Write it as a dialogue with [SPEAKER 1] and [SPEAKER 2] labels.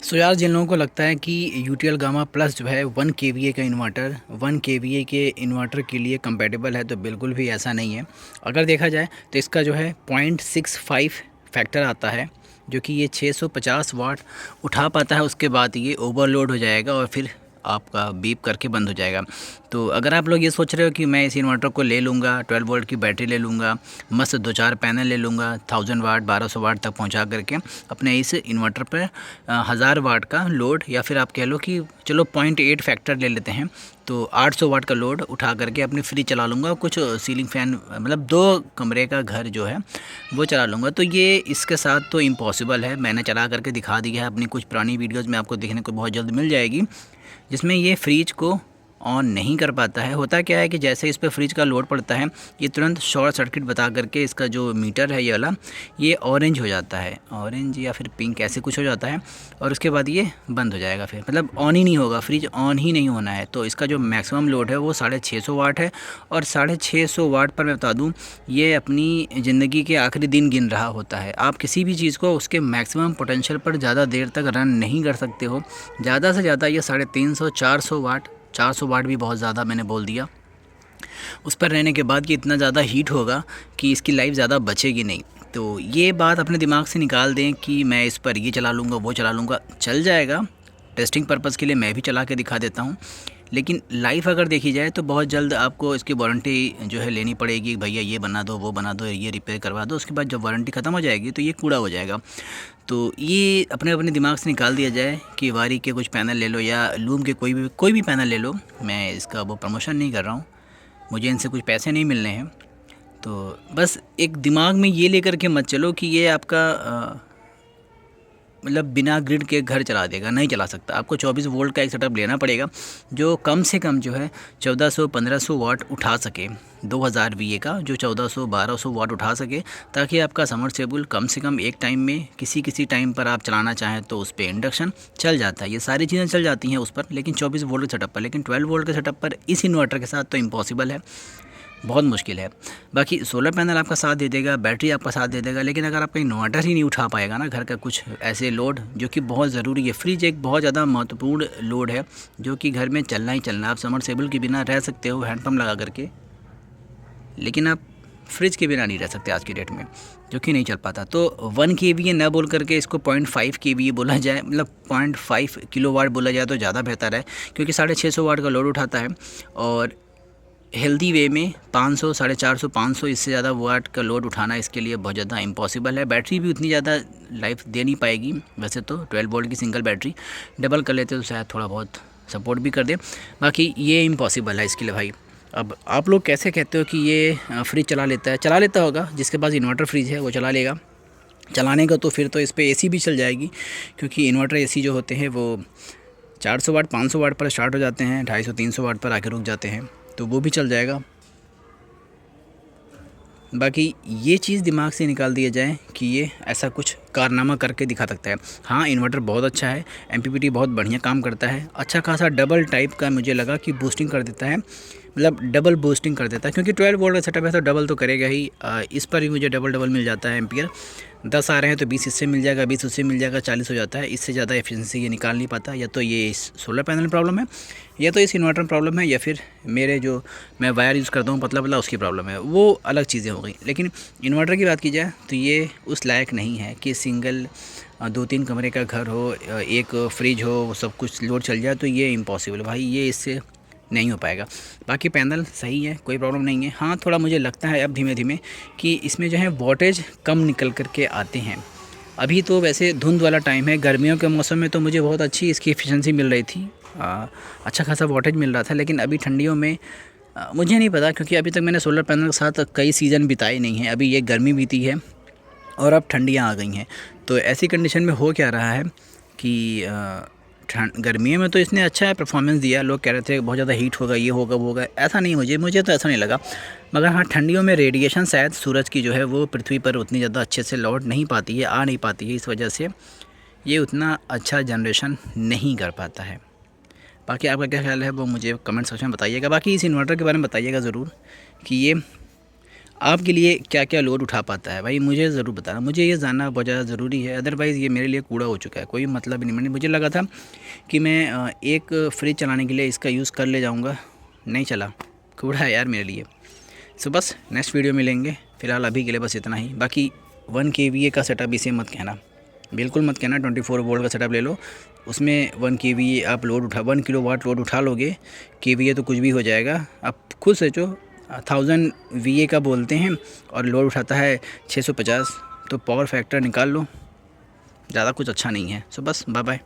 [SPEAKER 1] सो यार, जिन लोगों को लगता है कि यूटीएल गामा प्लस जो है 1 केवीए का इन्वर्टर 1 केवीए के इन्वर्टर के लिए कंपैटिबल है, तो बिल्कुल भी ऐसा नहीं है। अगर देखा जाए तो इसका जो है 0.65 फैक्टर आता है, जो कि ये 650 वाट उठा पाता है। उसके बाद ये ओवरलोड हो जाएगा और फिर आपका बीप करके बंद हो जाएगा। तो अगर आप लोग ये सोच रहे हो कि मैं इस इन्वर्टर को ले लूँगा, 12 वोल्ट की बैटरी ले लूँगा, मस्त 2-4 पैनल ले लूँगा, 1000 वाट 1200 वाट तक पहुंचा करके अपने इस इन्वर्टर पर 1000 वाट का लोड, या फिर आप कह लो कि चलो 0.8 फैक्टर ले लेते हैं, तो 800 वाट का लोड उठा करके अपनी फ्रिज चला लूँगा, कुछ सीलिंग फ़ैन, मतलब 2 कमरे का घर जो है वो चला लूँगा। तो ये इसके साथ तो इम्पॉसिबल है। मैंने चला करके दिखा दिया है, अपनी कुछ पुरानी वीडियोज़ में आपको देखने को बहुत जल्द मिल जाएगी, जिसमें ये फ्रिज को ऑन नहीं कर पाता है। होता क्या है कि जैसे इस पर फ्रिज का लोड पड़ता है, ये तुरंत शॉर्ट सर्किट बता करके इसका जो मीटर है ये वाला, ये ऑरेंज हो जाता है, ऑरेंज या फिर पिंक ऐसे कुछ हो जाता है, और उसके बाद ये बंद हो जाएगा। फिर मतलब ऑन ही नहीं होगा, फ्रिज ऑन ही नहीं होना है। तो इसका जो मैक्सिमम लोड है वो 650 वाट है, और 650 वाट पर मैं बता दूँ, ये अपनी ज़िंदगी के आखिरी दिन गिन रहा होता है। आप किसी भी चीज़ को उसके मैक्सिमम पोटेंशियल पर ज़्यादा देर तक रन नहीं कर सकते हो। ज़्यादा से ज़्यादा ये 350-400 वाट, 400 वाट भी बहुत ज़्यादा मैंने बोल दिया, उस पर रहने के बाद ये इतना ज़्यादा हीट होगा कि इसकी लाइफ ज़्यादा बचेगी नहीं। तो ये बात अपने दिमाग से निकाल दें कि मैं इस पर ये चला लूँगा, वो चला लूँगा। चल जाएगा, टेस्टिंग पर्पज़ के लिए मैं भी चला के दिखा देता हूँ, लेकिन लाइफ अगर देखी जाए तो बहुत जल्द आपको इसकी वारंटी जो है लेनी पड़ेगी। भैया ये बना दो, वो बना दो, ये रिपेयर करवा दो। उसके बाद जब वारंटी ख़त्म हो जाएगी तो ये कूड़ा हो जाएगा। तो ये अपने अपने दिमाग से निकाल दिया जाए कि वारी के कुछ पैनल ले लो या लूम के कोई भी पैनल ले लो। मैं इसका वो प्रमोशन नहीं कर रहा हूँ, मुझे इनसे कुछ पैसे नहीं मिलने हैं। तो बस एक दिमाग में ये लेकर के मत चलो कि ये आपका मतलब बिना ग्रिड के घर चला देगा, नहीं चला सकता। आपको 24 वोल्ट का एक सेटअप लेना पड़ेगा, जो कम से कम जो है 1400-1500 वाट उठा सके, 2000 वीए का, जो 1400-1200 वाट उठा सके, ताकि आपका समरसेबुल कम से कम एक टाइम में किसी टाइम पर आप चलाना चाहें तो उस पर इंडक्शन चल जाता है। ये सारी चीज़ें चल जाती हैं उस पर, लेकिन 24 वोल्ट के सेटअप पर। लेकिन 12 वोल्ट के सेटअप पर इस इन्वर्टर के साथ तो इम्पॉसिबल है, बहुत मुश्किल है। बाकी सोलर पैनल आपका साथ दे देगा, बैटरी आपका साथ दे देगा, लेकिन अगर आपका इन्वर्टर ही नहीं उठा पाएगा ना घर का कुछ ऐसे लोड जो कि बहुत ज़रूरी है। फ्रिज एक बहुत ज़्यादा महत्वपूर्ण लोड है, जो कि घर में चलना ही चलना। आप समरसेबल के बिना रह सकते हो हैंडपम्प लगा करके, लेकिन आप फ्रिज के बिना नहीं रह सकते आज की डेट में, जो कि नहीं चल पाता। तो 1 केवीए न बोल करके इसको 0.5 केवीए बोला जाए, मतलब 0.5 किलोवाट बोला जाए तो ज़्यादा बेहतर है, क्योंकि 650 वाट का लोड उठाता है। और हेल्दी वे में 500, 450, 500 इससे ज़्यादा वाट का लोड उठाना इसके लिए बहुत ज़्यादा इम्पॉसिबल है। बैटरी भी उतनी ज़्यादा लाइफ दे नहीं पाएगी। वैसे तो 12 वोल्ट की सिंगल बैटरी, डबल कर लेते तो शायद थोड़ा बहुत सपोर्ट भी कर दे। बाकी ये इम्पॉसिबल है इसके लिए भाई। अब आप लोग कैसे कहते हो कि ये फ्रिज चला लेता है? चला लेता होगा, जिसके पास इन्वर्टर फ्रिज है वो चला लेगा। चलाने का तो फिर तो इस पर एसी भी चल जाएगी, क्योंकि इन्वर्टर एसी जो होते हैं वो 400 वाट 500 वाट पर स्टार्ट हो जाते हैं, 250-300 वाट पर आके रुक जाते हैं, तो वो भी चल जाएगा। बाकी ये चीज़ दिमाग से निकाल दिया जाए कि ये ऐसा कुछ कारनामा करके दिखा सकता है। हाँ, इन्वर्टर बहुत अच्छा है, एमपीपीटी बहुत बढ़िया काम करता है, अच्छा खासा डबल टाइप का मुझे लगा कि बूस्टिंग कर देता है, मतलब डबल बूस्टिंग कर देता है, क्योंकि 12 वोल्ट का सेटअप है तो डबल तो करेगा ही। इस पर भी मुझे डबल मिल जाता है एम्पियर। 10 आ रहे हैं तो 20 इससे मिल जाएगा, 20 उससे मिल जाएगा, 40 हो जाता है। इससे ज़्यादा एफिशिएंसी ये निकाल नहीं पाता। या तो ये इस सोलर पैनल प्रॉब्लम है, या तो इस इन्वर्टर प्रॉब्लम है, या फिर मेरे जो मैं वायर यूज़ करता हूँ पतला पतला उसकी प्रॉब्लम है। वो अलग चीज़ें हो गई। लेकिन इन्वर्टर की बात की जाए तो ये उस लायक नहीं है कि सिंगल 2-3 कमरे का घर हो, एक फ्रिज हो, सब कुछ लोड चल जाए, तो ये इम्पॉसिबल भाई, ये इससे नहीं हो पाएगा। बाकी पैनल सही है, कोई प्रॉब्लम नहीं है। हाँ, थोड़ा मुझे लगता है अब धीमे धीमे कि इसमें जो है वोल्टेज कम निकल कर के आते हैं। अभी तो वैसे धुंध वाला टाइम है, गर्मियों के मौसम में तो मुझे बहुत अच्छी इसकी एफिशिएंसी मिल रही थी, अच्छा खासा वोल्टेज मिल रहा था। लेकिन अभी ठंडियों में मुझे नहीं पता, क्योंकि अभी तक मैंने सोलर पैनल के साथ कई सीज़न बिताए नहीं हैं। अभी ये गर्मी बीती है और अब ठंडियाँ आ गई हैं, तो ऐसी कंडीशन में हो क्या रहा है कि गर्मियों में तो इसने अच्छा है परफॉर्मेंस दिया। लोग कह रहे थे बहुत ज़्यादा हीट होगा, ये होगा, वो होगा। ऐसा नहीं, मुझे तो ऐसा नहीं लगा। मगर हाँ, ठंडियों में रेडिएशन शायद सूरज की जो है वो पृथ्वी पर उतनी ज़्यादा अच्छे से लौट नहीं पाती है, आ नहीं पाती है, इस वजह से ये उतना अच्छा जनरेशन नहीं कर पाता है। बाकी आपका क्या ख्याल है वो मुझे कमेंट सेक्शन में बताइएगा। बाकी इस इन्वर्टर के बारे में बताइएगा ज़रूर कि ये आपके लिए क्या क्या लोड उठा पाता है भाई, मुझे ज़रूर बताना, मुझे ये जानना बहुत ज़्यादा ज़रूरी है। अदरवाइज़ ये मेरे लिए कूड़ा हो चुका है, कोई मतलब ही नहीं। मुझे लगा था कि मैं एक फ्रिज चलाने के लिए इसका यूज़ कर ले जाऊँगा, नहीं चला, कूड़ा है यार मेरे लिए। सो बस नेक्स्ट वीडियो मिलेंगे, फ़िलहाल अभी के लिए बस इतना ही। बाकी 1 kVA का सेटअप इसे मत कहना, बिल्कुल मत कहना। 24 वोल्ट का सेटअप ले लो, उसमें 1 kVA आप लोड उठा 1 किलोवाट लोड उठा लोगे। kVA तो कुछ भी हो जाएगा, आप खुद सोचो। 1000 VA का बोलते हैं और लोड उठाता है 650, तो पावर फैक्टर निकाल लो, ज़्यादा कुछ अच्छा नहीं है। सो बस बाय बाय।